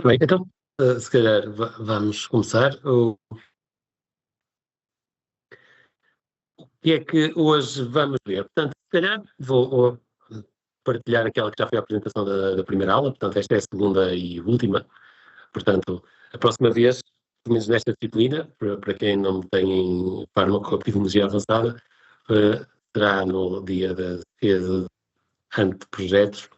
Bem, então, se calhar vamos começar. O que é que hoje vamos ver? Portanto, se calhar vou partilhar aquela que já foi a apresentação da primeira aula, portanto, esta é a segunda e última. Portanto, a próxima vez, pelo menos nesta disciplina, para quem não tem em farmacopidologia avançada, será no dia da defesa anteprojetos.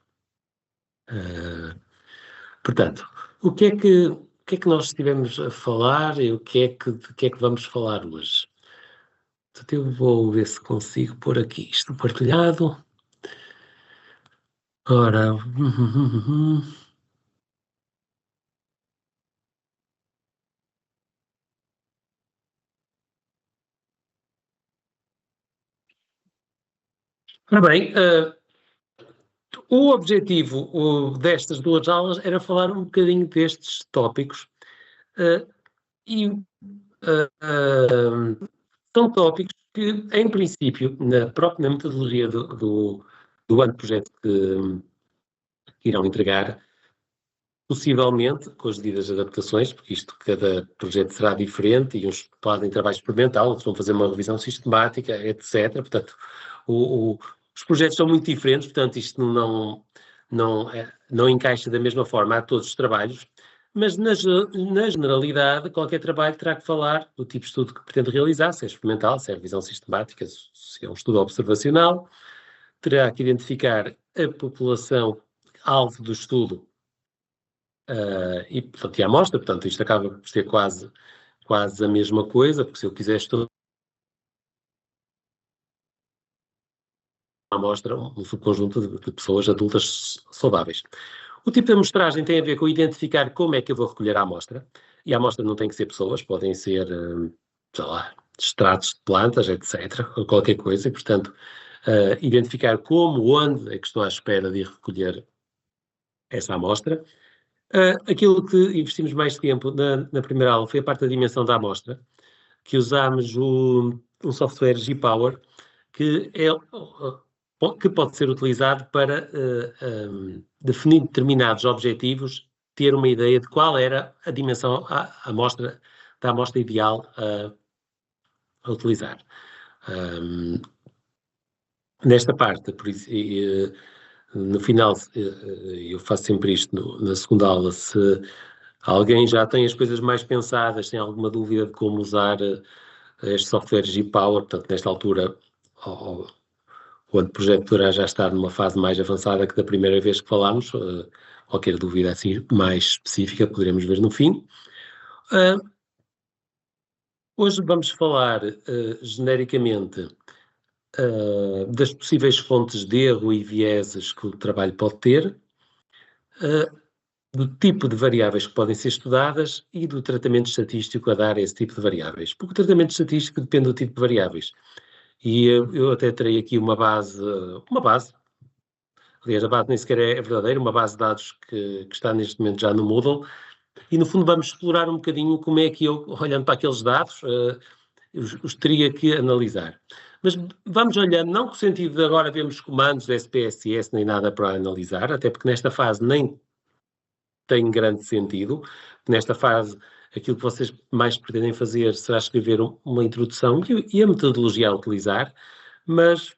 Portanto, o que é que nós estivemos a falar e de que é que vamos falar hoje? Portanto, eu vou ver se consigo pôr aqui isto partilhado. Ora. Ora bem, o objetivo destas duas aulas era falar um bocadinho destes tópicos e são tópicos que, em princípio, na própria metodologia do anteprojeto que irão entregar, possivelmente, com as devidas adaptações, porque isto, cada projeto será diferente e uns fazem trabalho experimental, outros vão fazer uma revisão sistemática, etc. Portanto, os projetos são muito diferentes, portanto, isto não encaixa da mesma forma a todos os trabalhos, mas na generalidade, qualquer trabalho terá que falar do tipo de estudo que pretende realizar, se é experimental, se é revisão sistemática, se é um estudo observacional, terá que identificar a população alvo do estudo e, portanto, e a amostra, portanto, isto acaba por ser quase a mesma coisa, porque se eu quiser estudar uma amostra, um subconjunto de pessoas adultas saudáveis. O tipo de amostragem tem a ver com identificar como é que eu vou recolher a amostra, e a amostra não tem que ser pessoas, podem ser, sei lá, extratos de plantas, etc., ou qualquer coisa, e, portanto, identificar como, onde é que estou à espera de recolher essa amostra. Aquilo que investimos mais tempo na primeira aula foi a parte da dimensão da amostra, que usámos um software G-Power, que pode ser utilizado para definir determinados objetivos, ter uma ideia de qual era a dimensão da amostra ideal a utilizar. Nesta parte, por isso, no final, eu faço sempre isto na segunda aula, se alguém já tem as coisas mais pensadas, tem alguma dúvida de como usar este software G-Power, portanto, nesta altura, o anteprojeto poderá já estar numa fase mais avançada que da primeira vez que falámos, qualquer dúvida assim mais específica poderemos ver no fim. Hoje vamos falar genericamente das possíveis fontes de erro e vieses que o trabalho pode ter, do tipo de variáveis que podem ser estudadas e do tratamento estatístico a dar a esse tipo de variáveis. Porque o tratamento estatístico depende do tipo de variáveis. E eu até terei aqui uma base, aliás, a base nem sequer é verdadeira, uma base de dados que está neste momento já no Moodle, e no fundo vamos explorar um bocadinho como é que eu, olhando para aqueles dados, os teria que analisar. Mas vamos olhando, não com o sentido de agora vermos comandos SPSS nem nada para analisar, até porque nesta fase nem tem grande sentido. Nesta fase, aquilo que vocês mais pretendem fazer será escrever uma introdução e a metodologia a utilizar, mas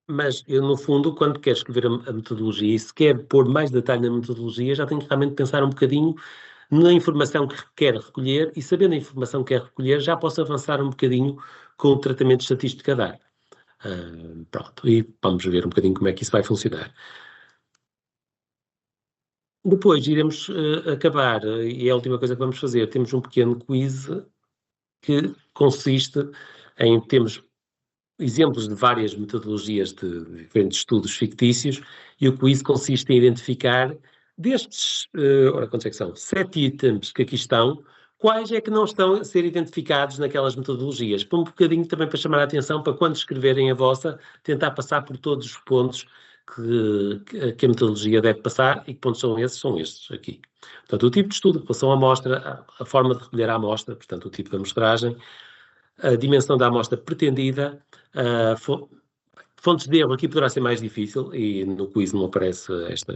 Mas eu, no fundo, quando quero escrever a metodologia e se quer pôr mais detalhe na metodologia, já tenho que realmente pensar um bocadinho na informação que quer recolher e, sabendo a informação que quer recolher, já posso avançar um bocadinho com o tratamento estatístico a dar. Pronto, e vamos ver um bocadinho como é que isso vai funcionar. Depois iremos acabar, e é a última coisa que vamos fazer, temos um pequeno quiz que consiste em termos exemplos de várias metodologias de diferentes estudos fictícios, e o quiz consiste em identificar destes, ora, quantos é que são? 7 itens que aqui estão, quais é que não estão a ser identificados naquelas metodologias? Para um bocadinho também para chamar a atenção, para quando escreverem a vossa, tentar passar por todos os pontos que a metodologia deve passar, e que pontos são esses? São estes aqui. Portanto, o tipo de estudo, relação à amostra, a forma de recolher a amostra, portanto, o tipo de amostragem, a dimensão da amostra pretendida, fontes de erro aqui poderá ser mais difícil e no quiz não aparece esta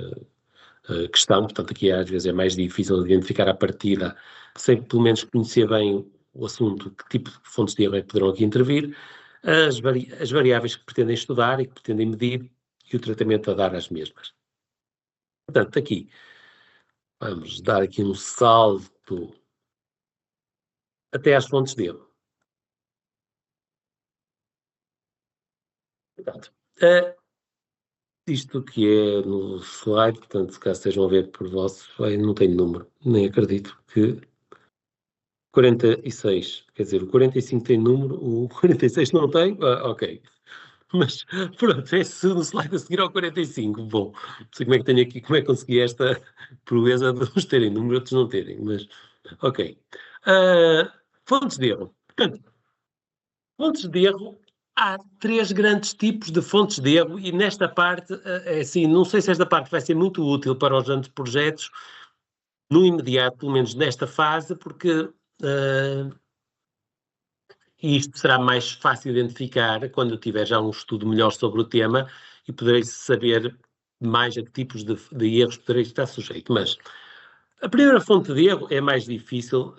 questão, portanto aqui às vezes é mais difícil de identificar à partida, sem pelo menos conhecer bem o assunto, que tipo de fontes de erro é que poderão aqui intervir, as variáveis que pretendem estudar e que pretendem medir e o tratamento a dar às mesmas. Portanto, aqui vamos dar aqui um salto até às fontes de erro. Portanto, isto que é no slide, portanto, se caso estejam a ver por vossos, não tem número, nem acredito que 46, quer dizer, o 45 tem número, o 46 não tem, ok. Mas pronto, é no slide a seguir ao 45. Bom, não sei como é que tenho aqui, como é que consegui esta proeza de uns terem número, outros não terem, mas ok. Fontes de erro. Portanto, fontes de erro, há 3 grandes tipos de fontes de erro e nesta parte, é assim, não sei se esta parte vai ser muito útil para os grandes projetos, no imediato, pelo menos nesta fase, porque isto será mais fácil de identificar quando eu tiver já um estudo melhor sobre o tema e poderei saber mais a que tipos de erros poderei estar sujeito. Mas a primeira fonte de erro é mais difícil,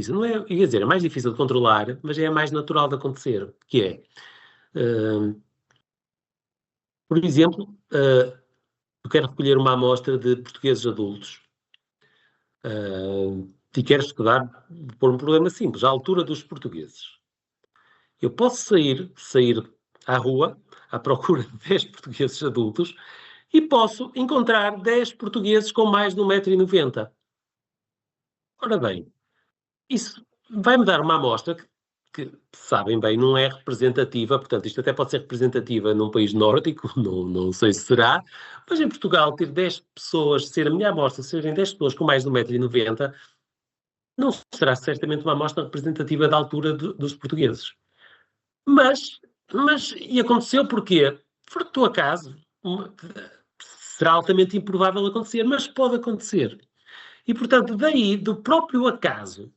não é, quer dizer, é mais difícil de controlar, mas é a mais natural de acontecer, que é, por exemplo, eu quero recolher uma amostra de portugueses adultos e quero estudar por um problema simples, a altura dos portugueses. Eu posso sair à rua à procura de 10 portugueses adultos e posso encontrar 10 portugueses com mais de 1,90 m. Ora bem, isso vai-me dar uma amostra que, sabem bem, não é representativa, portanto, isto até pode ser representativa num país nórdico, não sei se será, mas em Portugal ter 10 pessoas, ser a minha amostra, serem 10 pessoas com mais de 1,90 m, não será certamente uma amostra representativa da altura dos portugueses. Mas e aconteceu porquê? Por teu acaso, será altamente improvável acontecer, mas pode acontecer. E, portanto, daí, do próprio acaso,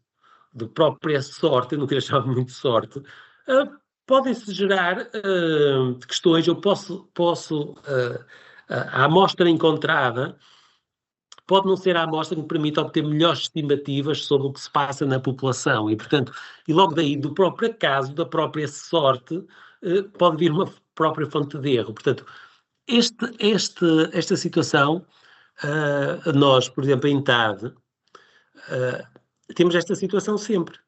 de própria sorte, eu não queria chamar muito de sorte, podem-se gerar questões. Eu posso a amostra encontrada pode não ser a amostra que me permite obter melhores estimativas sobre o que se passa na população e, portanto, e logo daí, do próprio acaso, da própria sorte, pode vir uma própria fonte de erro. Portanto, esta situação, nós, por exemplo, em TAD, temos esta situação sempre.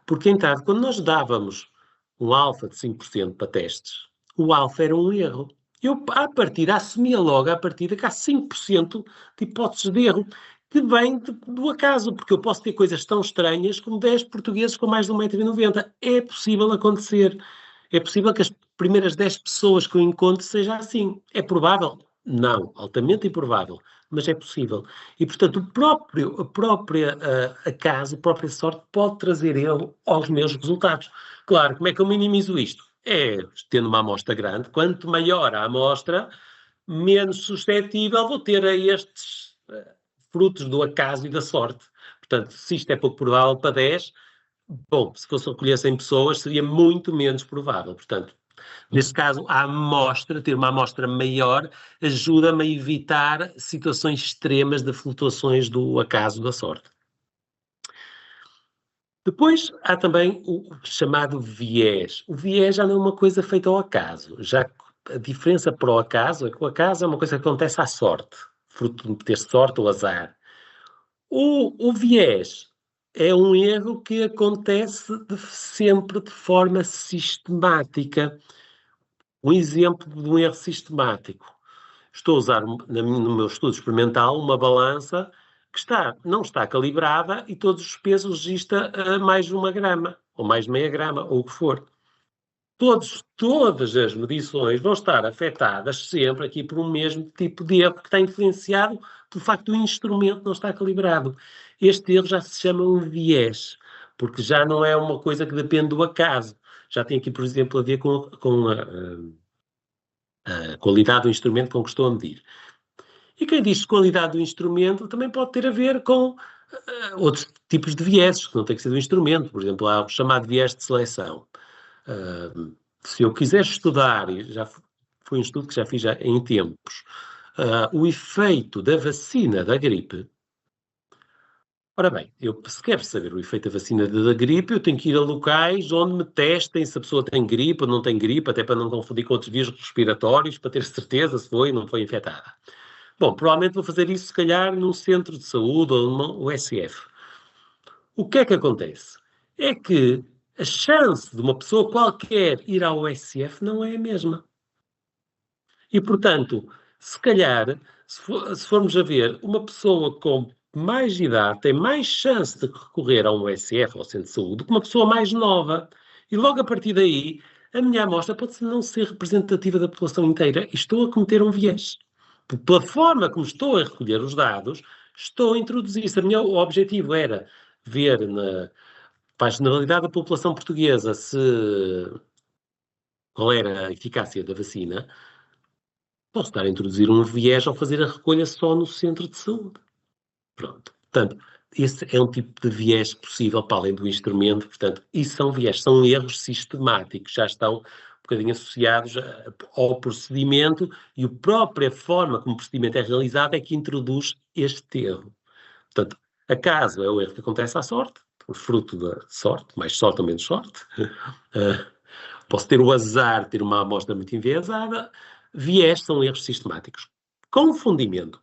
Porque em TAD, quando nós dávamos um alfa de 5% para testes, o alfa era um erro. Eu, à partida, assumia logo à partida que há 5% de hipóteses de erro que vem do acaso, porque eu posso ter coisas tão estranhas como 10 portugueses com mais de 1,90 m. É possível acontecer. É possível que as primeiras 10 pessoas que eu encontro seja assim. É provável? Não, altamente improvável, mas é possível. E, portanto, a própria acaso, a própria sorte pode trazer erro aos meus resultados. Claro, como é que eu minimizo isto? É tendo uma amostra grande. Quanto maior a amostra, menos suscetível vou ter a estes frutos do acaso e da sorte. Portanto, se isto é pouco provável para 10, bom, se fosse recolher 100 pessoas, seria muito menos provável. Portanto, neste caso, a amostra, ter uma amostra maior, ajuda-me a evitar situações extremas de flutuações do acaso da sorte. Depois há também o chamado viés. O viés já não é uma coisa feita ao acaso. Já a diferença para o acaso é que o acaso é uma coisa que acontece à sorte, fruto de ter sorte ou azar. O viés é um erro que acontece sempre de forma sistemática. Um exemplo de um erro sistemático. Estou a usar no meu estudo experimental uma balança que não está calibrada e todos os pesos registra mais de 1 grama, ou mais de meia grama, ou o que for. Todas as medições vão estar afetadas sempre aqui por um mesmo tipo de erro que está influenciado pelo facto do instrumento não estar calibrado. Este erro já se chama um viés, porque já não é uma coisa que depende do acaso. Já tem aqui, por exemplo, a ver com a qualidade do instrumento com que estou a medir. E quem diz qualidade do instrumento também pode ter a ver com outros tipos de vieses, que não tem que ser do instrumento. Por exemplo, há o chamado viés de seleção. Se eu quiser estudar, e já foi um estudo que já fiz em tempos, o efeito da vacina da gripe. Ora bem, se quero saber o efeito da vacina da gripe, eu tenho que ir a locais onde me testem se a pessoa tem gripe ou não tem gripe, até para não confundir com outros vírus respiratórios, para ter certeza se foi ou não foi infectada. Bom, provavelmente vou fazer isso, se calhar, num centro de saúde ou numa USF. O que é que acontece? É que a chance de uma pessoa qualquer ir à USF não é a mesma. E, portanto, se calhar, se formos a ver, uma pessoa com mais idade tem mais chance de recorrer a um USF, ao centro de saúde, do que uma pessoa mais nova. E logo a partir daí, a minha amostra pode não ser representativa da população inteira e estou a cometer um viés. Pela forma como estou a recolher os dados, estou a introduzir. Se o objetivo era ver para a generalidade da população portuguesa qual era a eficácia da vacina, posso estar a introduzir um viés ao fazer a recolha só no centro de saúde. Pronto. Portanto, esse é um tipo de viés possível para além do instrumento. Portanto, isso são viés, são erros sistemáticos, já estão um bocadinho associados ao procedimento e a própria forma como o procedimento é realizado é que introduz este erro. Portanto, acaso é o erro que acontece à sorte, fruto da sorte, mais sorte ou menos sorte. Posso ter o azar de ter uma amostra muito enviesada. Viés são erros sistemáticos. Confundimento.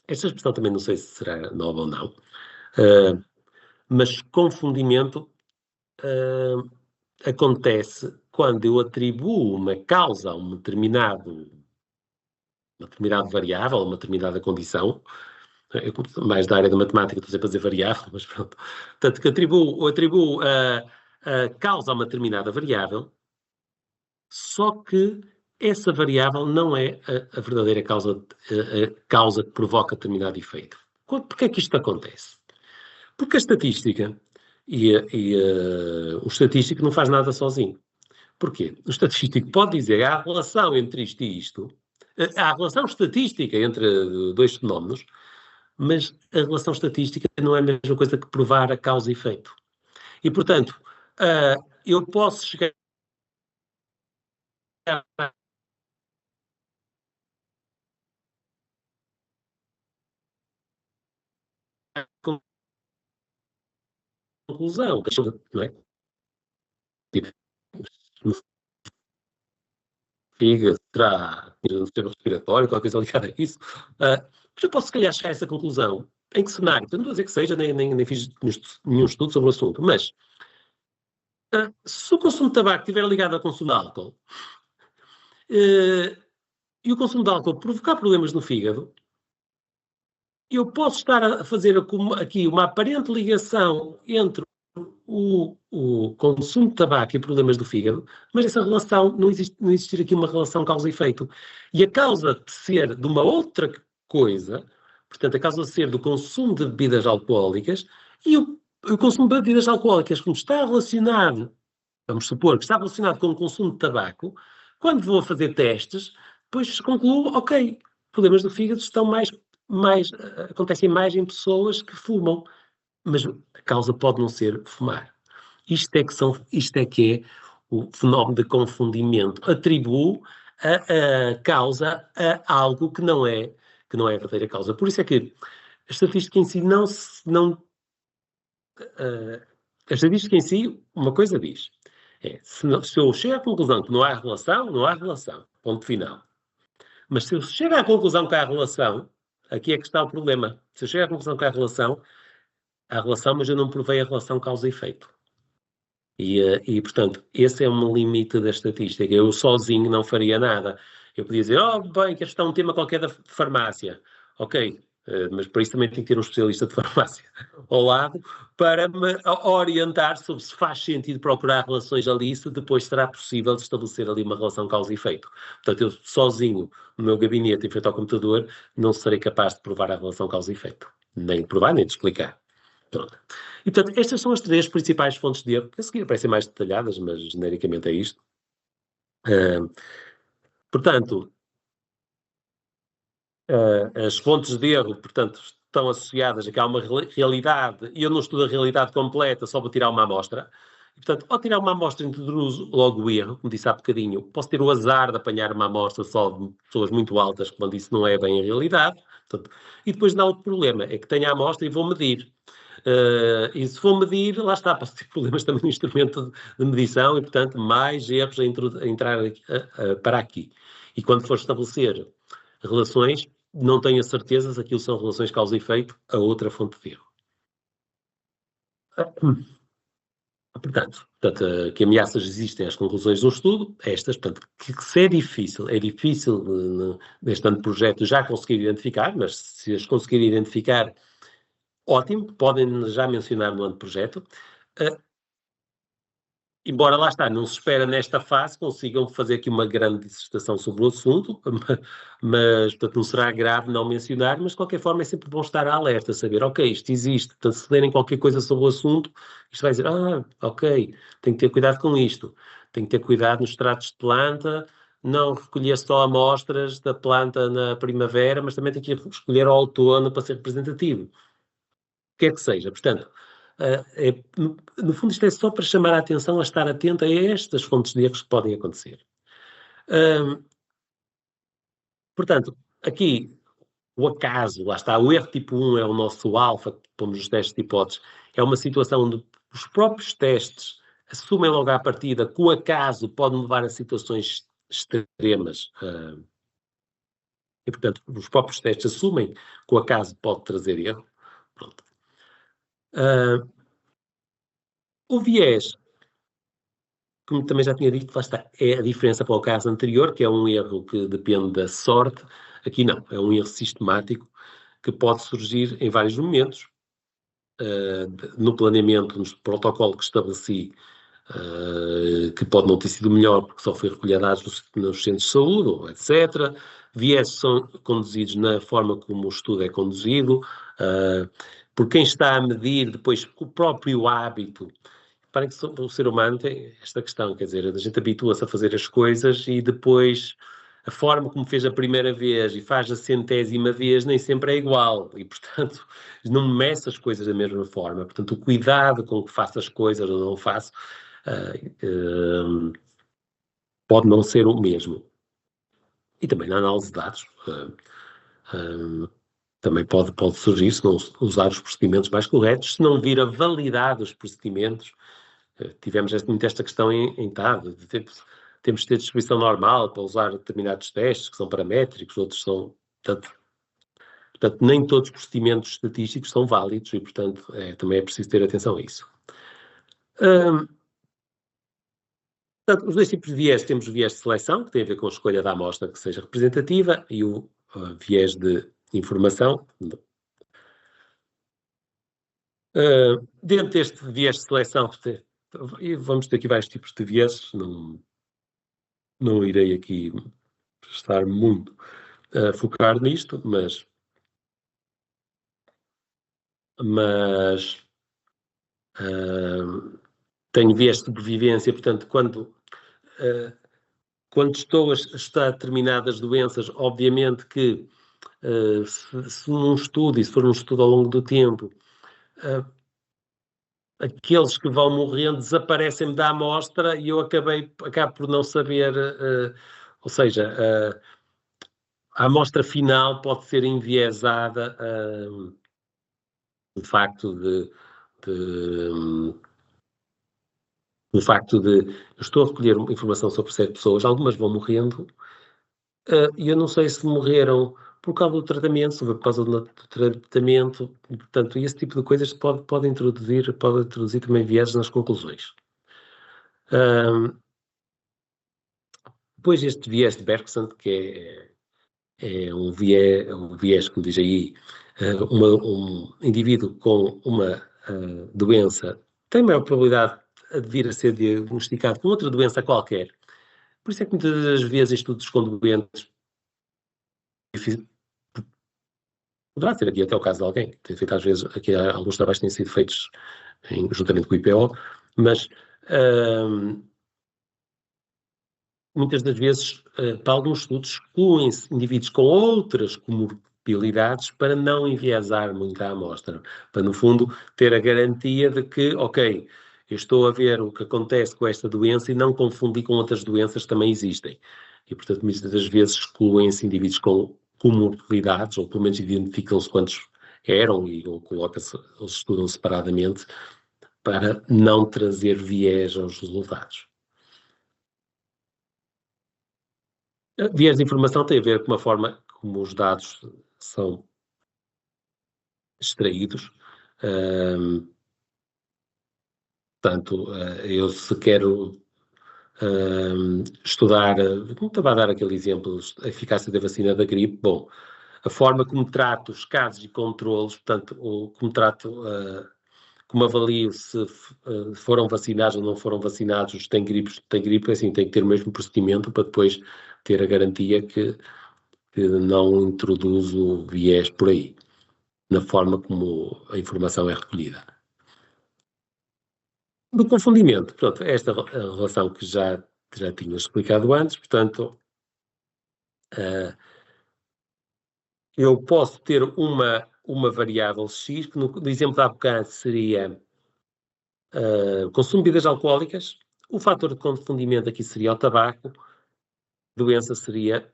Esta expressão também não sei se será nova ou não, mas confundimento acontece quando eu atribuo uma causa a uma determinada variável, a uma determinada condição. Eu, mais da área da matemática, estou sempre a dizer variável, mas pronto. Portanto, que atribuo a causa a uma determinada variável, só que essa variável não é a verdadeira causa, a causa que provoca determinado efeito. Porquê é que isto acontece? Porque a estatística o estatístico não faz nada sozinho. Porquê? O estatístico pode dizer há relação entre isto e isto, há relação estatística entre dois fenómenos, mas a relação estatística não é a mesma coisa que provar a causa e efeito. E, portanto, eu posso chegar à conclusão, não é? Tipo, no fígado, terá no sistema respiratório, qualquer coisa ligada a isso. Mas eu posso, se calhar, chegar a essa conclusão. Em que cenário? Eu não estou a dizer que seja, nem fiz nenhum estudo sobre o assunto, mas se o consumo de tabaco estiver ligado ao consumo de álcool e o consumo de álcool provocar problemas no fígado, eu posso estar a fazer aqui uma aparente ligação entre o consumo de tabaco e problemas do fígado, mas essa relação, não existir aqui uma relação causa e efeito. E a causa de ser de uma outra coisa, portanto, a causa de ser do consumo de bebidas alcoólicas, e o consumo de bebidas alcoólicas, como está relacionado, vamos supor que está relacionado com o consumo de tabaco, quando vou a fazer testes, depois concluo, ok, problemas do fígado acontecem mais em pessoas que fumam, mas a causa pode não ser fumar. Isto é que é o fenómeno de confundimento. Atribuo a causa a algo que não é a verdadeira causa. Por isso é que a estatística em si não A estatística em si, uma coisa diz, se eu chego à conclusão que não há relação, não há relação, ponto final. Mas se eu chego à conclusão que há relação, aqui é que está o problema. Se eu chego à conclusão que há relação, mas eu não provei a relação causa e efeito. Portanto, esse é um limite da estatística. Eu sozinho não faria nada. Eu podia dizer, bem, que este é um tema qualquer de farmácia. Ok, mas para isso também tem que ter um especialista de farmácia ao lado para me orientar sobre se faz sentido procurar relações ali, se depois será possível estabelecer ali uma relação causa e efeito. Portanto, eu sozinho, no meu gabinete, em frente ao computador, não serei capaz de provar a relação causa e efeito. Nem de provar, nem de explicar. Pronto. E, portanto, estas são as 3 principais fontes de erro, que a seguir parecem mais detalhadas, mas genericamente é isto. Portanto, as fontes de erro, portanto, estão associadas a que há uma realidade, e eu não estudo a realidade completa só para tirar uma amostra. E, portanto, ao tirar uma amostra, introduzo logo o erro, como disse há bocadinho. Posso ter o azar de apanhar uma amostra só de pessoas muito altas, quando isso não é bem a realidade. Portanto, e depois não há outro problema, é que tenho a amostra e vou medir. E se for medir, lá está, posso ter problemas também no instrumento de medição e, portanto, mais erros a entrar para aqui. E quando for estabelecer relações, não tenho a certeza se aquilo são relações causa e efeito a outra fonte de erro. Portanto, que ameaças existem às conclusões de um estudo, estas, portanto, que se é difícil neste ano de projeto já conseguir identificar, mas se as conseguir identificar, ótimo, podem já mencionar no ano de projeto. Embora lá está, não se espera nesta fase consigam fazer aqui uma grande dissertação sobre o assunto, mas portanto não será grave não mencionar, mas de qualquer forma é sempre bom estar alerta, saber, ok, isto existe, portanto se lerem qualquer coisa sobre o assunto, isto vai dizer, ok, tenho que ter cuidado com isto, tenho que ter cuidado nos extratos de planta, não recolher só amostras da planta na primavera, mas também tenho que escolher ao outono para ser representativo. Quer que seja, portanto, no fundo isto é só para chamar a atenção a estar atento a estas fontes de erros que podem acontecer. Portanto, aqui o acaso, lá está, o erro tipo 1 é o nosso alfa, que pomos os testes de hipóteses, é uma situação onde os próprios testes assumem logo à partida que o acaso pode levar a situações extremas. E, portanto, os próprios testes assumem que o acaso pode trazer erro. Pronto. O viés, como também já tinha dito, lá está, é a diferença para o caso anterior, que é um erro que depende da sorte. Aqui não, é um erro sistemático que pode surgir em vários momentos. No planeamento, no protocolo que estabeleci, que pode não ter sido melhor porque só foi recolher dados nos centros de saúde, etc. Viés são conduzidos na forma como o estudo é conduzido, por quem está a medir, depois o próprio hábito. Reparem que o ser humano tem esta questão, quer dizer, a gente habitua-se a fazer as coisas e depois a forma como fez a primeira vez e faz a 100ª vez nem sempre é igual e, portanto, não meço as coisas da mesma forma. Portanto, o cuidado com que faço as coisas ou não faço pode não ser o mesmo. E também na análise de dados também pode surgir, se não usar os procedimentos mais corretos, se não vir a validar os procedimentos. Tivemos muito esta questão em TAD, temos de ter distribuição normal para usar determinados testes, que são paramétricos, outros são... Portanto, nem todos os procedimentos estatísticos são válidos e, portanto, também é preciso ter atenção a isso. Portanto, os dois tipos de viés, temos o viés de seleção, que tem a ver com a escolha da amostra que seja representativa, e o viés de informação. Dentro deste viés de seleção, e vamos ter aqui vários tipos de viés, não irei aqui estar muito a focar nisto, mas tenho viés de sobrevivência, portanto, quando estou a estudar determinadas doenças, obviamente que se num estudo, e se for um estudo ao longo do tempo, aqueles que vão morrendo desaparecem-me da amostra e eu acabo por não saber, ou seja, a amostra final pode ser enviesada, de facto, O facto de eu estou a recolher informação sobre 7 pessoas, algumas vão morrendo, e eu não sei se morreram por causa do tratamento, se foi por causa do tratamento, e portanto esse tipo de coisas pode introduzir também viés nas conclusões. Depois este viés de Bergson, que é um viés, como diz aí, um indivíduo com uma doença tem maior probabilidade de vir a ser diagnosticado com outra doença qualquer. Por isso é que muitas das vezes estudos com doentes poderá ser aqui até o caso de alguém, tem feito às vezes, aqui alguns trabalhos têm sido feitos juntamente com o IPO, mas muitas das vezes, para alguns estudos, excluem-se indivíduos com outras comorbilidades para não enviesar muito a amostra, para, no fundo, ter a garantia de que, ok, eu estou a ver o que acontece com esta doença e não confundir com outras doenças que também existem. E, portanto, muitas das vezes excluem-se indivíduos com comorbilidades, ou pelo menos identificam-se quantos eram, ou eles estudam separadamente, para não trazer viés aos resultados. Viés de informação tem a ver com a forma como os dados são extraídos. Portanto, eu se quero estudar, estava a dar aquele exemplo, a eficácia da vacina da gripe, bom, a forma como trato os casos e controlos, portanto, como trato, como avalio se foram vacinados ou não foram vacinados, os que têm gripe, assim, tem que ter o mesmo procedimento para depois ter a garantia que não introduzo viés por aí, na forma como a informação é recolhida. Do confundimento, pronto, esta relação que já tinha explicado antes, portanto, eu posso ter uma variável X, que no exemplo da bocado seria consumo de bebidas alcoólicas, o fator de confundimento aqui seria o tabaco, doença seria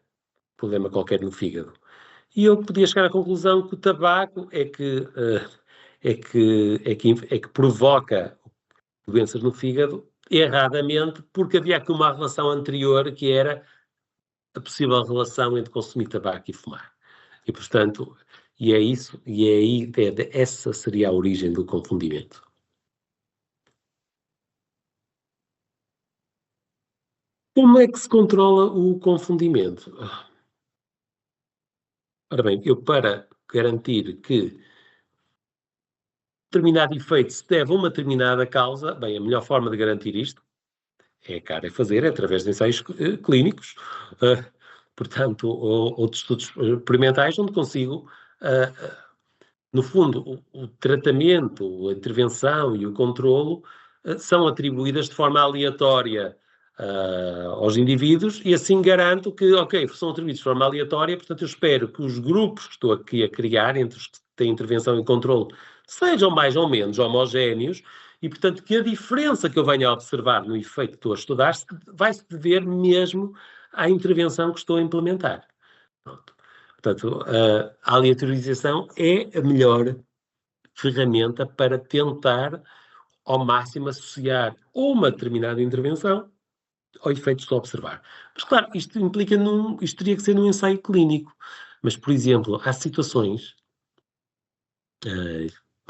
problema qualquer no fígado. E eu podia chegar à conclusão que o tabaco é que provoca doenças no fígado, erradamente, porque havia aqui uma relação anterior que era a possível relação entre consumir tabaco e fumar. E, portanto, é isso, e é aí, essa seria a origem do confundimento. Como é que se controla o confundimento? Ora bem, eu para garantir que determinado efeito se deve a uma determinada causa, bem, a melhor forma de garantir isto é fazer através de ensaios clínicos, portanto, ou de estudos experimentais, onde consigo, no fundo, o tratamento, a intervenção e o controlo são atribuídas de forma aleatória aos indivíduos e assim garanto que, ok, são atribuídos de forma aleatória, portanto eu espero que os grupos que estou aqui a criar, entre os que têm intervenção e controlo, sejam mais ou menos homogéneos e, portanto, que a diferença que eu venho a observar no efeito que estou a estudar vai-se dever mesmo à intervenção que estou a implementar. Pronto. Portanto, a aleatorização é a melhor ferramenta para tentar ao máximo associar uma determinada intervenção ao efeito que estou a observar. Mas, claro, isto teria que ser num ensaio clínico. Mas, por exemplo, há situações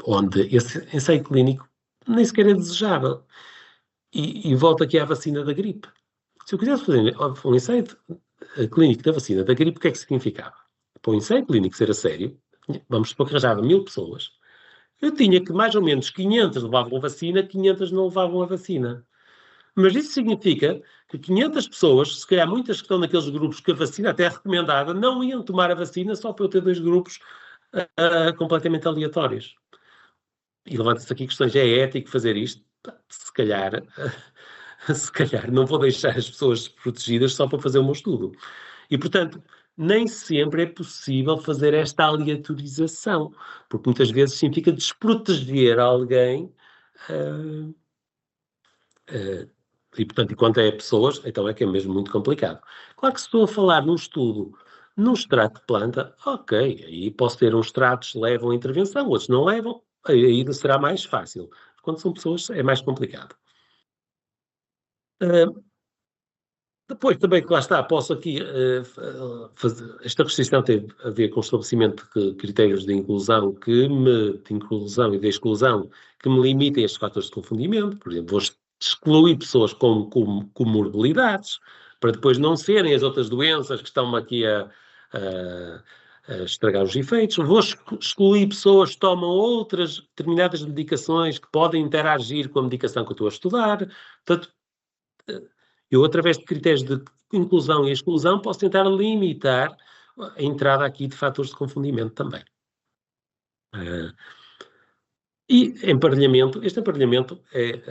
onde esse ensaio clínico nem sequer é desejável. E volto aqui à vacina da gripe. Se eu quisesse fazer um ensaio clínico da vacina da gripe, o que é que significava? Para o ensaio clínico ser a sério, vamos supor que arranjava 1000 pessoas, eu tinha que mais ou menos 500 levavam a vacina, 500 não levavam a vacina. Mas isso significa que 500 pessoas, se calhar muitas que estão naqueles grupos que a vacina até é recomendada, não iam tomar a vacina só para eu ter 2 grupos completamente aleatórios. E levanta-se aqui questões, é ético fazer isto? Se calhar não vou deixar as pessoas protegidas só para fazer o meu estudo. E, portanto, nem sempre é possível fazer esta aleatorização, porque muitas vezes significa desproteger alguém e, portanto, enquanto é pessoas, então é que é mesmo muito complicado. Claro que se estou a falar num estudo, num extrato de planta, ok, aí posso ter uns extratos que levam a intervenção, outros não levam, aí será mais fácil. Quando são pessoas é mais complicado. Depois também, que lá está, posso aqui fazer. Esta restrição tem a ver com o estabelecimento de critérios de inclusão e de exclusão que me limitem estes fatores de confundimento. Por exemplo, vou excluir pessoas com comorbilidades, para depois não serem as outras doenças que estão aqui a estragar os efeitos. Vou excluir pessoas que tomam outras determinadas medicações que podem interagir com a medicação que eu estou a estudar. Portanto, eu, através de critérios de inclusão e exclusão, posso tentar limitar a entrada aqui de fatores de confundimento também. E este emparelhamento é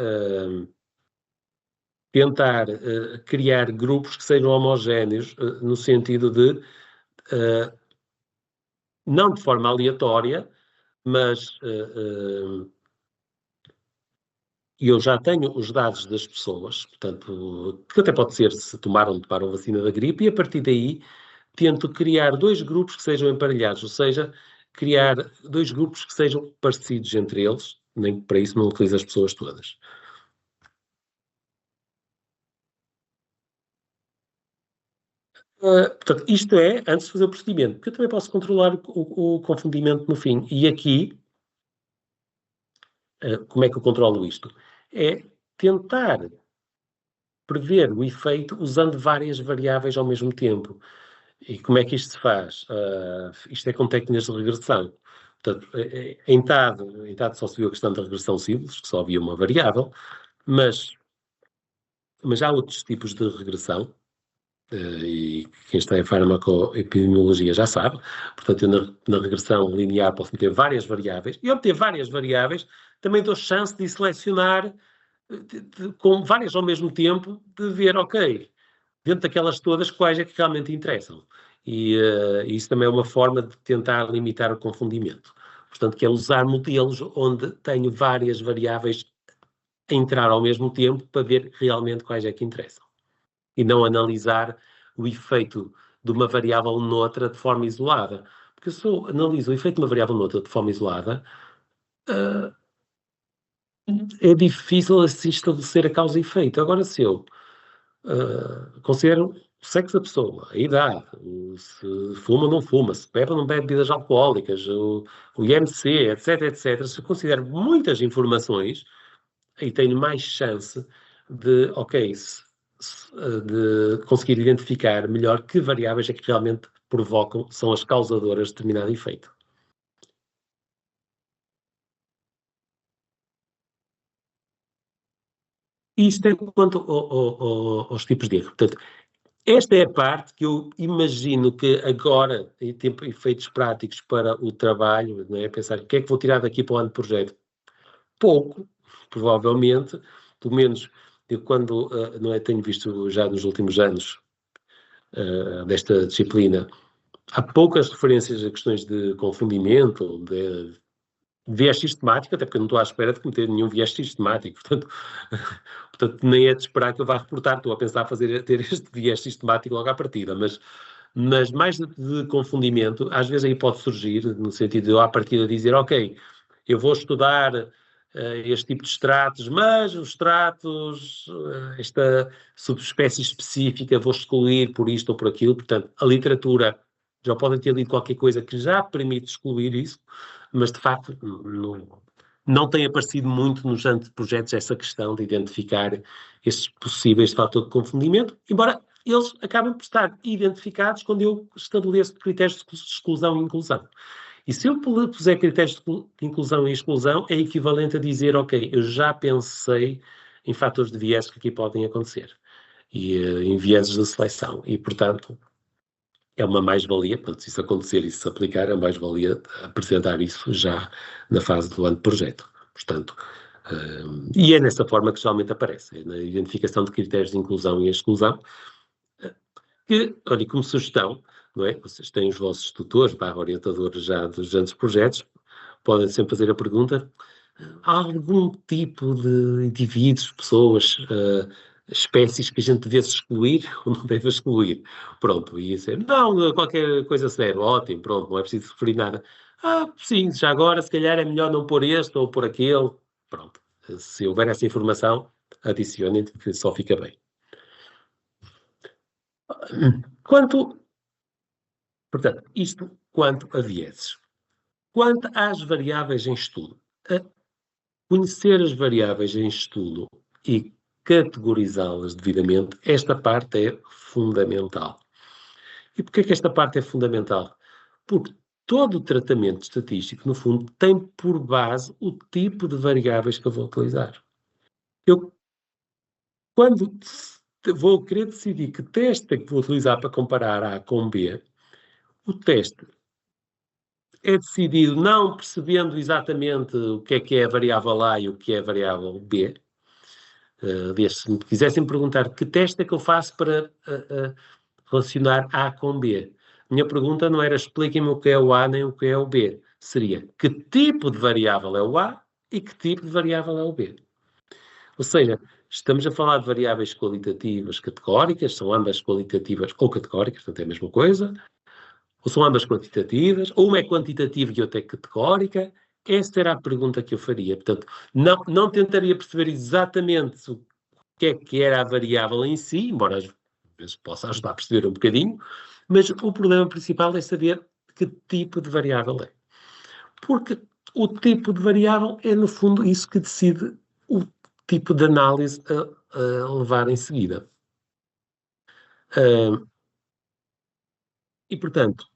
tentar criar grupos que sejam homogéneos, no sentido de, não de forma aleatória, mas eu já tenho os dados das pessoas, portanto, que até pode ser se tomaram vacina da gripe, e a partir daí tento criar 2 grupos que sejam emparelhados, ou seja, criar 2 grupos que sejam parecidos entre eles, nem para isso não utilizo as pessoas todas. Portanto, isto é antes de fazer o procedimento, porque eu também posso controlar o confundimento no fim. E aqui, como é que eu controlo isto? É tentar prever o efeito usando várias variáveis ao mesmo tempo. E como é que isto se faz? Isto é com técnicas de regressão. Portanto, em TAD só se viu a questão da regressão simples, que só havia uma variável, mas há outros tipos de regressão, e quem está em farmacoepidemiologia já sabe. Portanto, eu na regressão linear posso meter várias variáveis, e ao meter várias variáveis também dou chance de selecionar com várias ao mesmo tempo, de ver, ok, dentro daquelas todas, quais é que realmente interessam. E isso também é uma forma de tentar limitar o confundimento. Portanto, que é usar modelos onde tenho várias variáveis a entrar ao mesmo tempo para ver realmente quais é que interessam. E não analisar o efeito de uma variável noutra de forma isolada. Porque se eu analiso o efeito de uma variável noutra de forma isolada, é difícil assim estabelecer a causa e efeito. Agora, se eu considero o sexo da pessoa, a idade, se fuma ou não fuma, se bebe ou não bebe bebidas alcoólicas, o IMC, etc, etc. Se eu considero muitas informações, aí tenho mais chance de, de conseguir identificar melhor que variáveis é que realmente provocam, são as causadoras de determinado efeito. Isto é quanto aos tipos de erro. Portanto, esta é a parte que eu imagino que agora, em tempo, efeitos práticos para o trabalho, não é? Pensar o que é que vou tirar daqui para o ano de projeto? Pouco, provavelmente, pelo menos eu quando, não é, tenho visto já nos últimos anos desta disciplina, há poucas referências a questões de confundimento, de viés sistemático, até porque eu não estou à espera de cometer nenhum viés sistemático, portanto nem é de esperar que eu vá reportar, estou a pensar ter este viés sistemático logo à partida, mas mais de confundimento, às vezes aí pode surgir, no sentido de eu à partida dizer, ok, eu vou estudar este tipo de extratos, mas os extratos, esta subespécie específica, vou excluir por isto ou por aquilo. Portanto, a literatura, já podem ter lido qualquer coisa que já permite excluir isso, mas de facto não tem aparecido muito nos anteprojetos essa questão de identificar estes possíveis fatores de confundimento, embora eles acabem por estar identificados quando eu estabeleço critérios de exclusão e inclusão. E se eu puser critérios de inclusão e exclusão, é equivalente a dizer, ok, eu já pensei em fatores de viés que aqui podem acontecer, e em vieses de seleção, e portanto é uma mais-valia, se isso acontecer e se aplicar, é uma mais-valia apresentar isso já na fase do ano de projeto. Portanto, e é nessa forma que geralmente aparece, na identificação de critérios de inclusão e exclusão, que, olha, como sugestão, não é? Vocês têm os vossos tutores, orientadores já dos anos de projetos, podem sempre fazer a pergunta, há algum tipo de indivíduos, pessoas, espécies que a gente deve excluir ou não deve excluir? Pronto, e dizer, não, qualquer coisa serve, ótimo, pronto, não é preciso referir nada. Sim, já agora, se calhar é melhor não pôr este ou pôr aquele. Pronto, se houver essa informação, adicionem, que só fica bem. Portanto, isto quanto a vieses. Quanto às variáveis em estudo. Conhecer as variáveis em estudo e categorizá-las devidamente, esta parte é fundamental. E porquê que esta parte é fundamental? Porque todo o tratamento estatístico, no fundo, tem por base o tipo de variáveis que eu vou utilizar. Quando vou querer decidir que teste é que vou utilizar para comparar A com B, o teste é decidido não percebendo exatamente o que é a variável A e o que é a variável B. Se me quisessem perguntar que teste é que eu faço para relacionar A com B, a minha pergunta não era expliquem-me o que é o A nem o que é o B. Seria que tipo de variável é o A e que tipo de variável é o B. Ou seja, estamos a falar de variáveis qualitativas categóricas, são ambas qualitativas ou categóricas, portanto é a mesma coisa, ou são ambas quantitativas, ou uma é quantitativa e outra é categórica. Esta era a pergunta que eu faria. Portanto, não tentaria perceber exatamente o que era a variável em si, embora às vezes possa ajudar a perceber um bocadinho, mas o problema principal é saber que tipo de variável é. Porque o tipo de variável é, no fundo, isso que decide o tipo de análise a levar em seguida. E, portanto,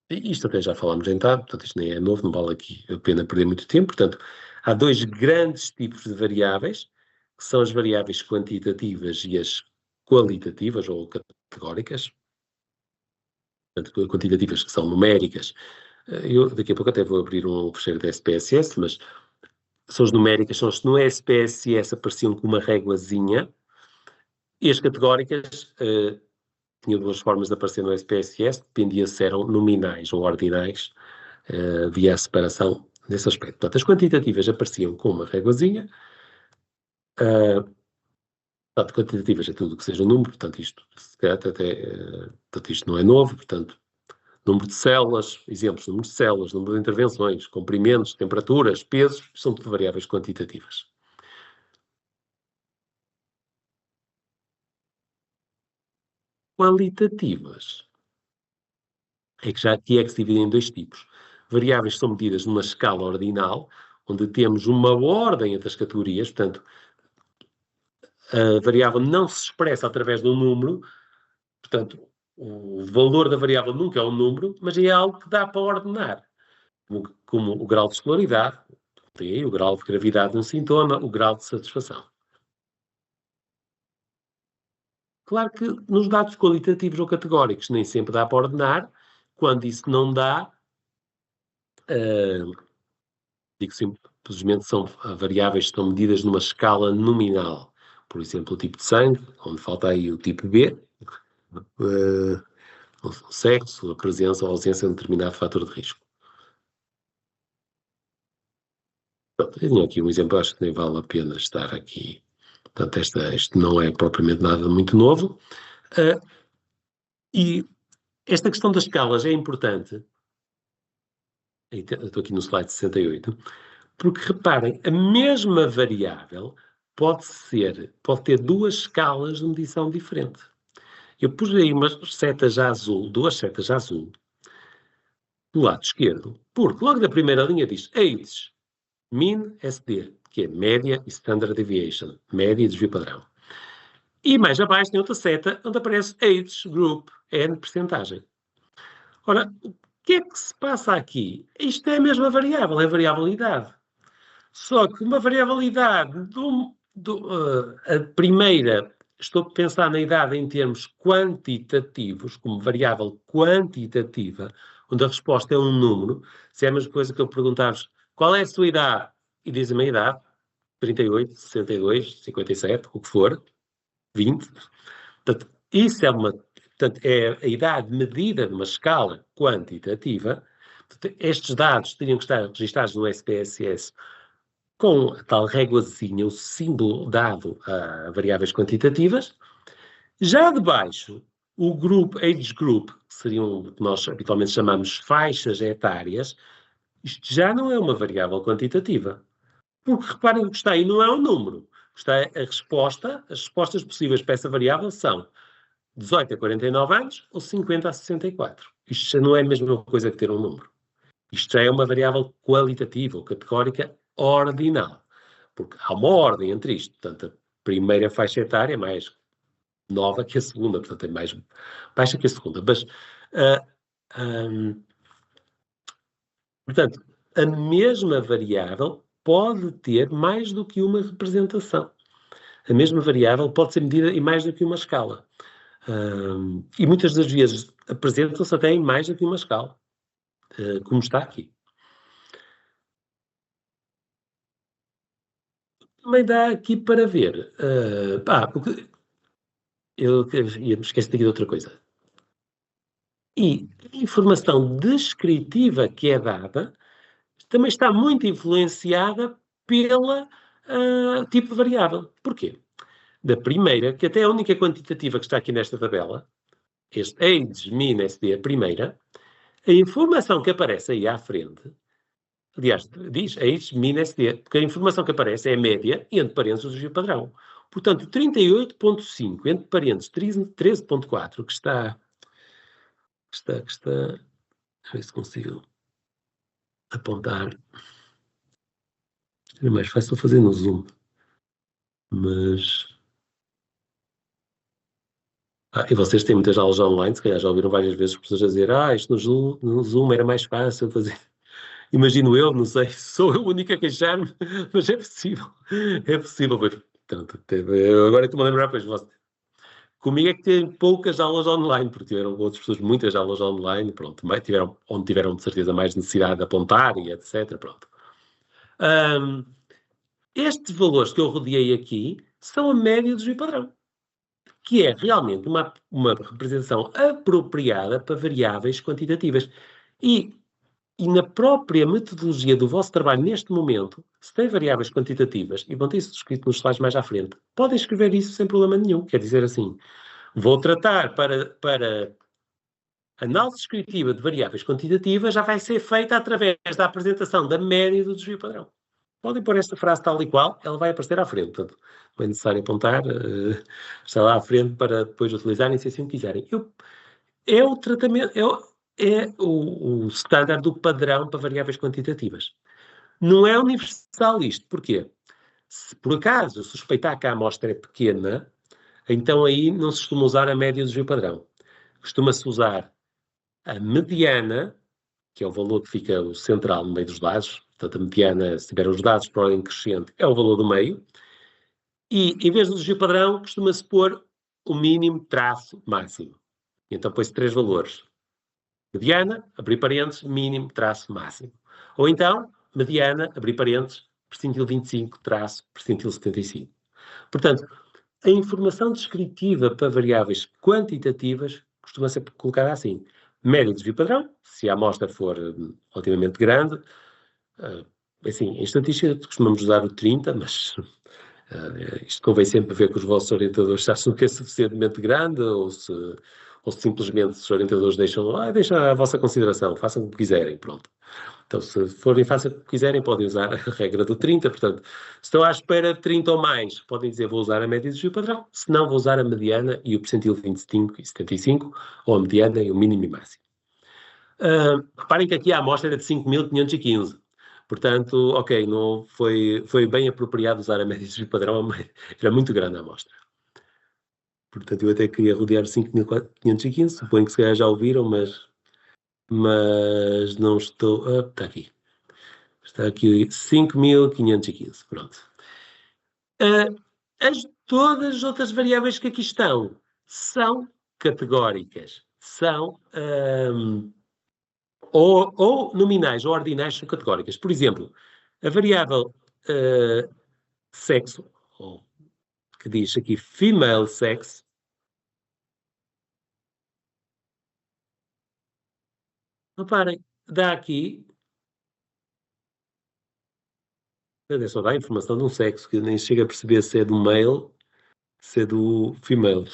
isto até já falámos em TAB, portanto isto nem é novo, não vale aqui a pena perder muito tempo. Portanto, há dois grandes tipos de variáveis, que são as variáveis quantitativas e as qualitativas ou categóricas. Portanto, quantitativas que são numéricas. Eu daqui a pouco até vou abrir um fecheiro da SPSS, mas são as numéricas, são as que no SPSS apareciam com uma réguazinha, e as categóricas tinham duas formas de aparecer no SPSS, dependia se eram nominais ou ordinais, havia a separação nesse aspecto. Portanto, as quantitativas apareciam com uma réguazinha, portanto, quantitativas é tudo o que seja número, portanto, isto não é novo, portanto, número de células, exemplos, número de células, número de intervenções, comprimentos, temperaturas, pesos, são tudo variáveis quantitativas. Qualitativas é que já aqui é que se divide em dois tipos. Variáveis que são medidas numa escala ordinal, onde temos uma ordem entre as categorias, portanto, a variável não se expressa através de um número, portanto, o valor da variável nunca é um número, mas é algo que dá para ordenar, como o grau de escolaridade, tem aí o grau de gravidade de um sintoma, o grau de satisfação. Claro que nos dados qualitativos ou categóricos nem sempre dá para ordenar. Quando isso não dá, digo simplesmente são variáveis que estão medidas numa escala nominal. Por exemplo, o tipo de sangue, onde falta aí o tipo B, o sexo, a presença ou ausência de determinado fator de risco. Pronto, eu tinha aqui um exemplo, acho que nem vale a pena estar aqui. Portanto, este não é propriamente nada muito novo. E esta questão das escalas é importante. Estou aqui no slide 68. Porque, reparem, a mesma variável pode ter duas escalas de medição diferentes. Eu pus aí duas setas azul, do lado esquerdo, porque logo na primeira linha diz AIDS, Mean SD, que é média e Standard Deviation, média e desvio padrão. E mais abaixo tem outra seta onde aparece Age Group, N percentagem. Ora, o que é que se passa aqui? Isto é a mesma variável, é a variabilidade. Só que uma variabilidade a primeira, estou a pensar na idade em termos quantitativos, como variável quantitativa, onde a resposta é um número. Se é a mesma coisa que eu perguntar-vos qual é a sua idade, e dizem-me a idade, 38, 62, 57, o que for, 20. Portanto, isso é a idade medida numa escala quantitativa. Portanto, estes dados teriam que estar registados no SPSS com a tal réguazinha, o símbolo dado a variáveis quantitativas. Já de baixo, o grupo, age group, que seriam o que nós habitualmente chamamos faixas etárias, isto já não é uma variável quantitativa. Porque reparem, o que está aí não é um número. Está a resposta, as respostas possíveis para essa variável são 18 a 49 anos ou 50 a 64. Isto já não é a mesma coisa que ter um número. Isto já é uma variável qualitativa ou categórica ordinal. Porque há uma ordem entre isto. Portanto, a primeira faixa etária é mais nova que a segunda, portanto, é mais baixa que a segunda. Mas, portanto, a mesma variável pode ter mais do que uma representação. A mesma variável pode ser medida em mais do que uma escala. E muitas das vezes apresentam-se até em mais do que uma escala, como está aqui. Também dá aqui para ver. Eu ia me esquecer aqui de outra coisa. E a informação descritiva que é dada também está muito influenciada pela tipo de variável. Porquê? Da primeira, que até é a única quantitativa que está aqui nesta tabela, este age, min, SD, a primeira, a informação que aparece aí à frente, aliás, diz age, min, SD, porque a informação que aparece é a média e entre parênteses o desvio padrão. Portanto, 38.5 entre parênteses 13.4, que está, deixa eu ver se consigo apontar. É mais fácil fazer no Zoom, mas... e vocês têm muitas aulas online, se calhar já ouviram várias vezes pessoas a dizer isto no Zoom era mais fácil fazer. Imagino eu, não sei, sou eu a única a queixar-me, mas é possível. É possível. Mas, portanto, agora estou-me a lembrar, pois, comigo é que tem poucas aulas online, porque tiveram outras pessoas muitas aulas online, pronto, onde tiveram de certeza mais necessidade de apontar e etc, pronto. Estes valores que eu rodeei aqui são a média do desvio padrão, que é realmente uma representação apropriada para variáveis quantitativas. E na própria metodologia do vosso trabalho neste momento, se tem variáveis quantitativas, e vão ter isso descrito nos slides mais à frente, podem escrever isso sem problema nenhum. Quer dizer assim, vou tratar para análise descritiva de variáveis quantitativas, já vai ser feita através da apresentação da média do desvio padrão. Podem pôr esta frase tal e qual, ela vai aparecer à frente. Portanto, não é necessário apontar, está lá à frente para depois utilizarem, se assim quiserem. É o tratamento, é o standard do padrão para variáveis quantitativas. Não é universal isto. Porquê? Se por acaso suspeitar que a amostra é pequena, então aí não se costuma usar a média do desvio padrão. Costuma-se usar a mediana, que é o valor que fica o central no meio dos dados. Portanto, a mediana, se tiver os dados por ordem crescente, é o valor do meio. E, em vez do desvio padrão, costuma-se pôr o mínimo traço máximo. Então, põe-se 3 valores. Mediana, abrir parênteses, mínimo, traço, máximo. Ou então, mediana, abrir parênteses, percentil 25, traço, percentil 75. Portanto, a informação descritiva para variáveis quantitativas costuma ser colocada assim. Média de desvio padrão, se a amostra for relativamente grande. Assim, em estatística costumamos usar o 30, mas isto convém sempre ver com os vossos orientadores se acham que é suficientemente grande ou se simplesmente os orientadores deixam a vossa consideração, façam o que quiserem, pronto. Então, se forem façam o que quiserem, podem usar a regra do 30, portanto, se estão à espera de 30 ou mais, podem dizer vou usar a média do desvio padrão, se não vou usar a mediana e o percentil 25 e 75, ou a mediana e o mínimo e máximo. Reparem que aqui a amostra era de 5.515. Portanto, ok, não foi bem apropriado usar a média de padrão, era muito grande a amostra. Portanto, eu até queria rodear 5.515, suponho que se calhar já ouviram, mas não estou... está aqui. Está aqui 5.515, pronto. Todas as outras variáveis que aqui estão são categóricas, são... ou nominais ou ordinais são categóricas. Por exemplo, a variável sexo, que diz aqui female sex, reparem, dá aqui, só dá a informação de um sexo, que nem chega a perceber se é do male, se é do female.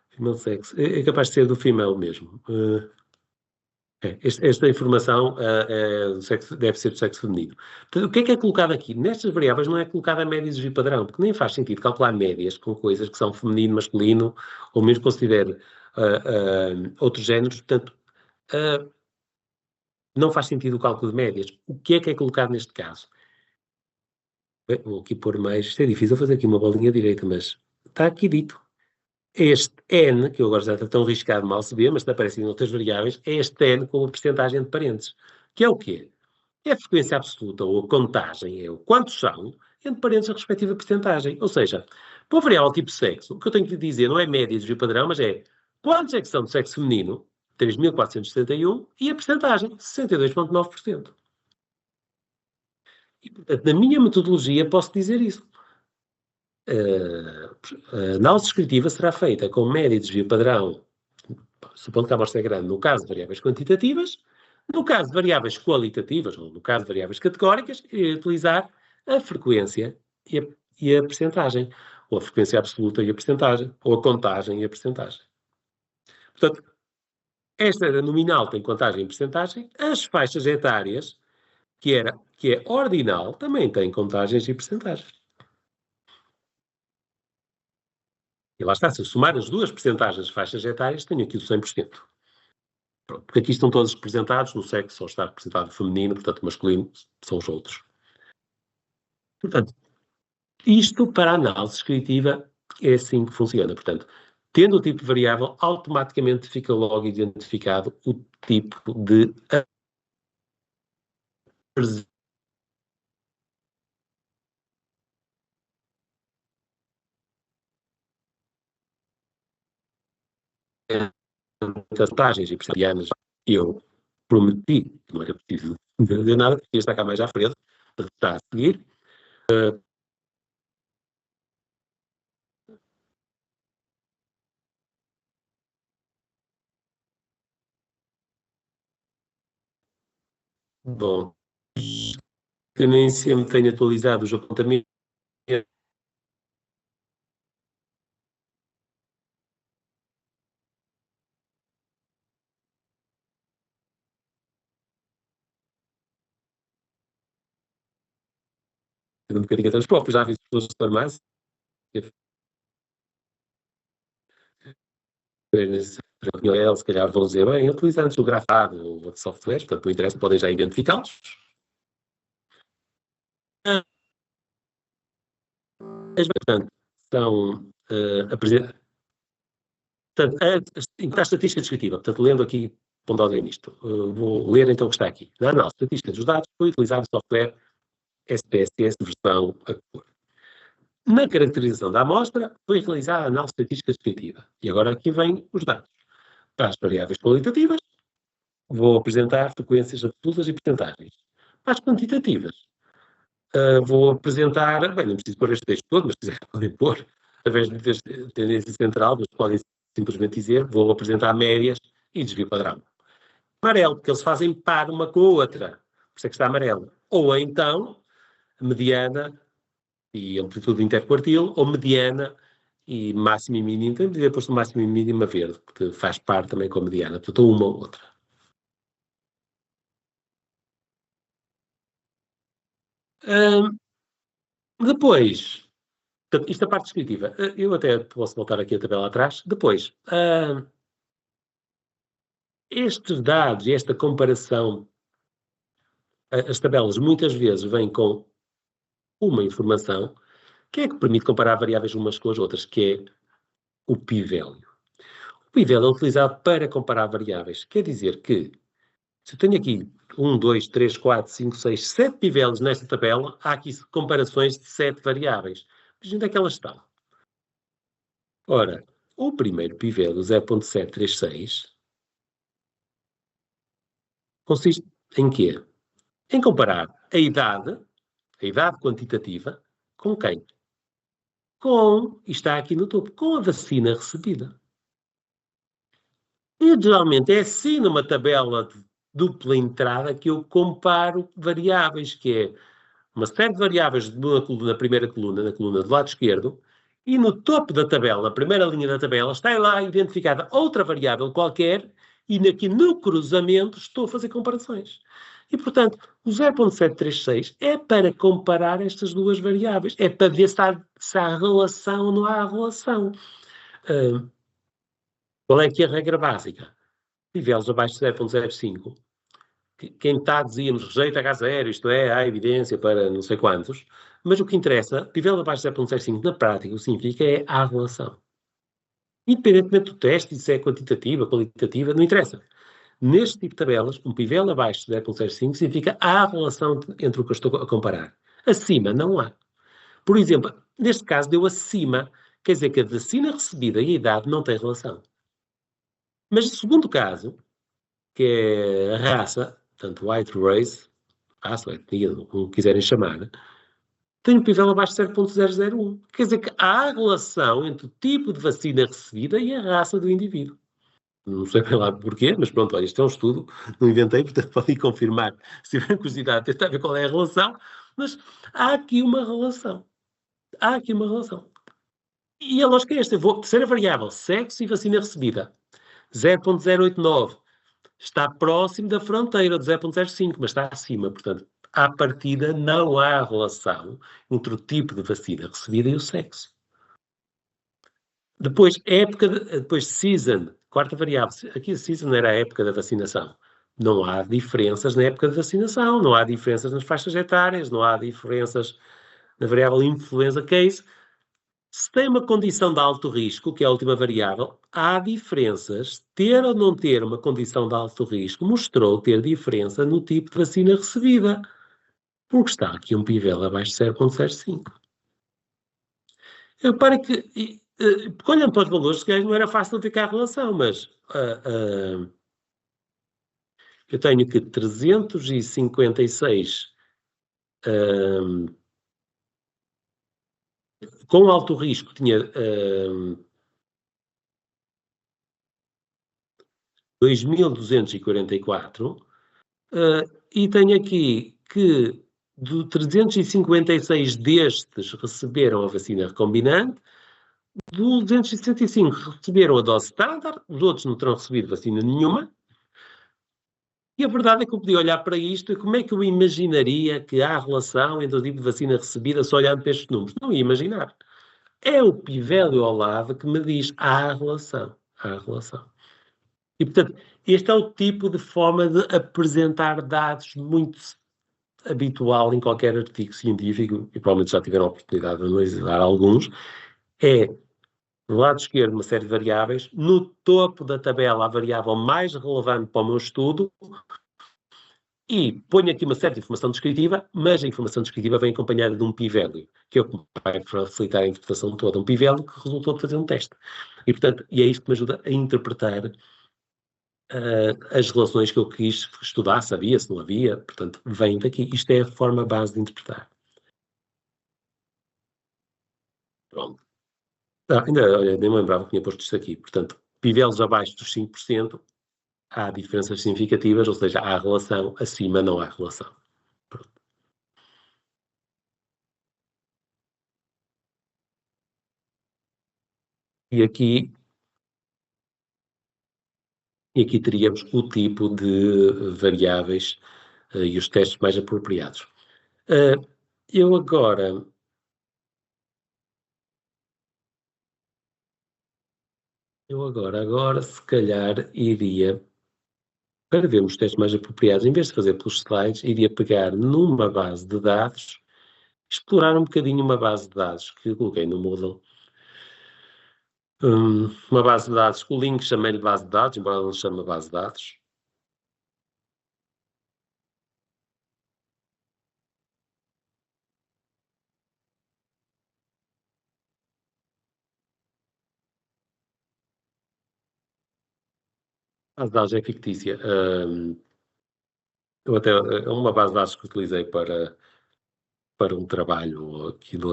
Female sex, é capaz de ser do female mesmo. Esta informação deve ser do sexo feminino. Portanto, o que é colocado aqui? Nestas variáveis não é colocada a média de padrão, porque nem faz sentido calcular médias com coisas que são feminino, masculino, ou mesmo considere outros géneros. Portanto, não faz sentido o cálculo de médias. O que é colocado neste caso? Bem, vou aqui pôr mais... Isto é difícil fazer aqui uma bolinha direita, mas está aqui dito. Este N, que eu agora já está tão riscado, mal se vê, mas aparece em outras variáveis, é este N com a percentagem de parentes. Que é o quê? É a frequência absoluta, ou a contagem, é o quantos são, entre parentes a respectiva percentagem. Ou seja, para a variável tipo sexo, o que eu tenho que dizer não é média de padrão, mas é quantos é que são de sexo feminino, 3.471, e a percentagem, 62,9%. E, portanto, na minha metodologia posso dizer isso. A análise descritiva será feita com média de desvio padrão, supondo que a amostra é grande, no caso de variáveis quantitativas, no caso de variáveis qualitativas, ou no caso de variáveis categóricas, irei utilizar a frequência e a percentagem, ou a frequência absoluta e a percentagem, ou a contagem e a percentagem. Portanto, esta era nominal, tem contagem e percentagem. As faixas etárias, que é ordinal, também tem contagens e percentagens. E lá está, se eu somar as duas percentagens de faixas etárias, tenho aqui o 100%. Pronto, porque aqui estão todos representados, no sexo só está representado feminino, portanto masculino são os outros. Portanto, isto para a análise descritiva é assim que funciona. Portanto, tendo o tipo de variável, automaticamente fica logo identificado o tipo de vantagens e percentagens. Eu prometi, não era preciso dizer nada, porque está cá mais à frente, está a seguir. Bom, eu nem sempre tenho atualizado os apontamentos. Um bocadinho atrás próprios, já vi as pessoas de farmácia. Se calhar vão dizer, bem, utilizando o grafado ou outro software, portanto, não interessa, podem já identificá-los. Portanto, são a estatística descritiva, portanto, lendo aqui, pondo ordem nisto, vou ler então o que está aqui. Na análise estatística dos dados foi utilizado o software SPSS de versão a cor. Na caracterização da amostra foi realizada a análise estatística descritiva. E agora aqui vêm os dados. Para as variáveis qualitativas, vou apresentar frequências absolutas e percentagens. Para as quantitativas, vou apresentar, bem, não preciso pôr este texto todo, mas se quiser podem pôr, através de tendência central, mas podem simplesmente dizer, vou apresentar médias e desvio padrão. Amarelo, porque eles fazem par uma com a outra, por isso é que está amarelo. Ou então, mediana e amplitude interquartil, ou mediana e máximo e mínimo, tem de dizer depois o máximo e mínimo a verde, porque faz par também com a mediana, portanto, uma ou outra. Depois, isto é a parte descritiva. Eu até posso voltar aqui a tabela atrás. Depois, estes dados e esta comparação, as tabelas muitas vezes vêm com uma informação que é que permite comparar variáveis umas com as outras, que é o p-value. O p-value é utilizado para comparar variáveis. Quer dizer que, se eu tenho aqui 1, 2, 3, 4, 5, 6, 7 p-values nesta tabela, há aqui comparações de 7 variáveis. Mas onde é que elas estão? Ora, o primeiro p-value, 0.736, consiste em quê? Em comparar a idade quantitativa, com quem? E está aqui no topo, com a vacina recebida. E geralmente é assim numa tabela de dupla entrada que eu comparo variáveis, que é uma série de variáveis na primeira coluna, na coluna do lado esquerdo, e no topo da tabela, na primeira linha da tabela, está lá identificada outra variável qualquer e aqui no cruzamento estou a fazer comparações. E, portanto, o 0.736 é para comparar estas duas variáveis, é para ver se há relação ou não há relação. Qual é que é a regra básica? Niveles abaixo de 0.05. Quem está, dizíamos, rejeita H0, isto é, há evidência para não sei quantos, mas o que interessa, nível abaixo de 0.05 na prática, o que significa é a relação. Independentemente do teste, se é quantitativa, qualitativa, não interessa. Neste tipo de tabelas, um pivel abaixo de 0.05 significa há relação entre o que eu estou a comparar. Acima, não há. Por exemplo, neste caso deu acima, quer dizer que a vacina recebida e a idade não têm relação. Mas no segundo caso, que é a raça, portanto, white race, raça, etnia, como quiserem chamar, tem um pivel abaixo de 0.001. Quer dizer que há relação entre o tipo de vacina recebida e a raça do indivíduo. Não sei bem lá porquê, mas pronto, olha, isto é um estudo, não inventei, portanto podem confirmar, se tiverem curiosidade, tentar ver qual é a relação, mas há aqui uma relação. Há aqui uma relação. E a lógica é esta, terceira variável, sexo e vacina recebida. 0.089 está próximo da fronteira de 0.05, mas está acima, portanto, à partida não há relação entre o tipo de vacina recebida e o sexo. Depois, depois season, quarta variável. Aqui a season era a época da vacinação. Não há diferenças na época de vacinação, não há diferenças nas faixas etárias, não há diferenças na variável influenza case. Se tem uma condição de alto risco, que é a última variável, há diferenças. Ter ou não ter uma condição de alto risco mostrou ter diferença no tipo de vacina recebida, porque está aqui um pivel abaixo de 0.05. Repare que, olhando para os valores, se calhar não era fácil de ficar a relação, mas eu tenho que 356 com alto risco tinha 2.244 e tenho aqui que de 356 destes receberam a vacina recombinante, 265 receberam a dose standard, os outros não terão recebido vacina nenhuma. E a verdade é que eu podia olhar para isto e como é que eu imaginaria que há relação entre o tipo de vacina recebida só olhando para estes números? Não ia imaginar. É o pivélio ao lado que me diz há relação. Há relação. E, portanto, este é o tipo de forma de apresentar dados muito habitual em qualquer artigo científico, e provavelmente já tiveram a oportunidade de analisar alguns, é, do lado esquerdo, uma série de variáveis, no topo da tabela a variável mais relevante para o meu estudo, e ponho aqui uma série de informação descritiva, mas a informação descritiva vem acompanhada de um pivélio, que é o que vai facilitar a interpretação toda. Um pivélio que resultou de fazer um teste. E, portanto, é isto que me ajuda a interpretar as relações que eu quis estudar, sabia, se não havia, portanto, vem daqui. Isto é a forma base de interpretar. Pronto. Olha, nem me lembrava que tinha posto isto aqui. Portanto, pivelos abaixo dos 5%, há diferenças significativas, ou seja, há relação, acima não há relação. Pronto. E aqui teríamos o tipo de variáveis e os testes mais apropriados. Eu agora se calhar iria, para vermos os testes mais apropriados, em vez de fazer pelos slides, iria pegar numa base de dados, explorar um bocadinho uma base de dados que eu coloquei no Moodle. Uma base de dados, o link chamei-lhe base de dados, embora não se chame base de dados. A base de dados é fictícia. Eu até, é uma base de dados que utilizei para um trabalho aqui de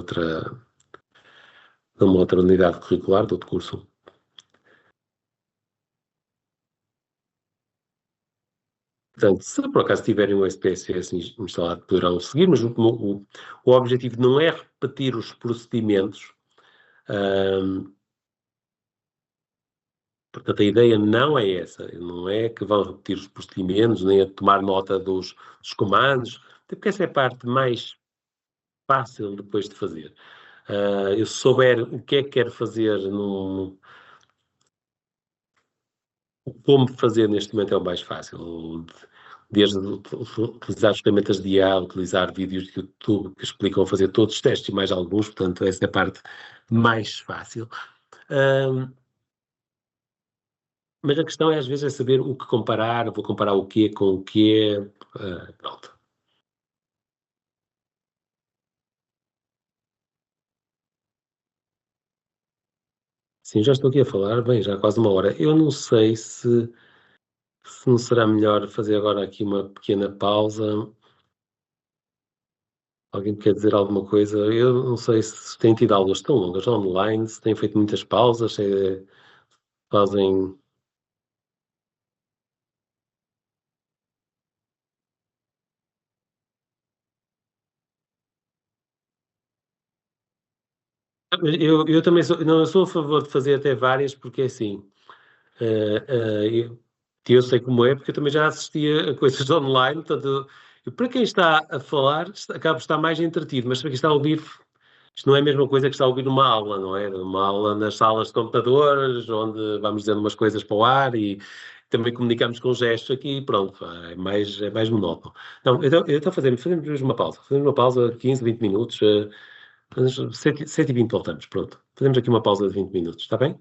uma outra unidade curricular, de outro curso. Portanto, se por acaso tiverem um SPSS instalado, poderão seguir, mas o objetivo não é repetir os procedimentos Portanto, a ideia não é essa, não é que vão repetir os procedimentos, nem a tomar nota dos comandos, porque essa é a parte mais fácil depois de fazer. Eu souber o que é que quero fazer, como fazer neste momento é o mais fácil. Desde utilizar ferramentas de IA, utilizar vídeos de YouTube que explicam fazer todos os testes e mais alguns, portanto, essa é a parte mais fácil. Mas a questão é, às vezes, é saber o que comparar, vou comparar o quê com o quê, pronto. Sim, já estou aqui a falar, bem, já há quase 1 hora. Eu não sei se não será melhor fazer agora aqui uma pequena pausa. Alguém quer dizer alguma coisa? Eu não sei se têm tido aulas tão longas online, se têm feito muitas pausas, se fazem. Eu também sou, não, eu sou a favor de fazer até várias, porque é assim, eu sei como é, porque eu também já assistia a coisas online, portanto, para quem está a falar, acaba por estar mais entretido, mas para quem está a ouvir, isto não é a mesma coisa que está a ouvir numa aula, não é? Uma aula nas salas de computadores, onde vamos dizendo umas coisas para o ar e também comunicamos com gestos aqui, pronto, é mais monótono. Não, eu estou a fazemos uma pausa de 15, 20 minutos, 7h20 voltamos, pronto. Fazemos aqui uma pausa de 20 minutos, está bem?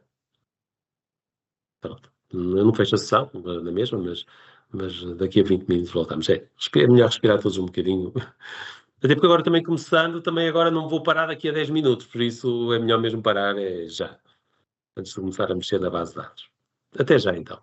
Pronto. Eu não fecho a sessão, na mesma, mas daqui a 20 minutos voltamos. É melhor respirar todos um bocadinho. Até porque agora também começando, também agora não vou parar daqui a 10 minutos, por isso é melhor mesmo parar já, antes de começar a mexer na base de dados. Até já então.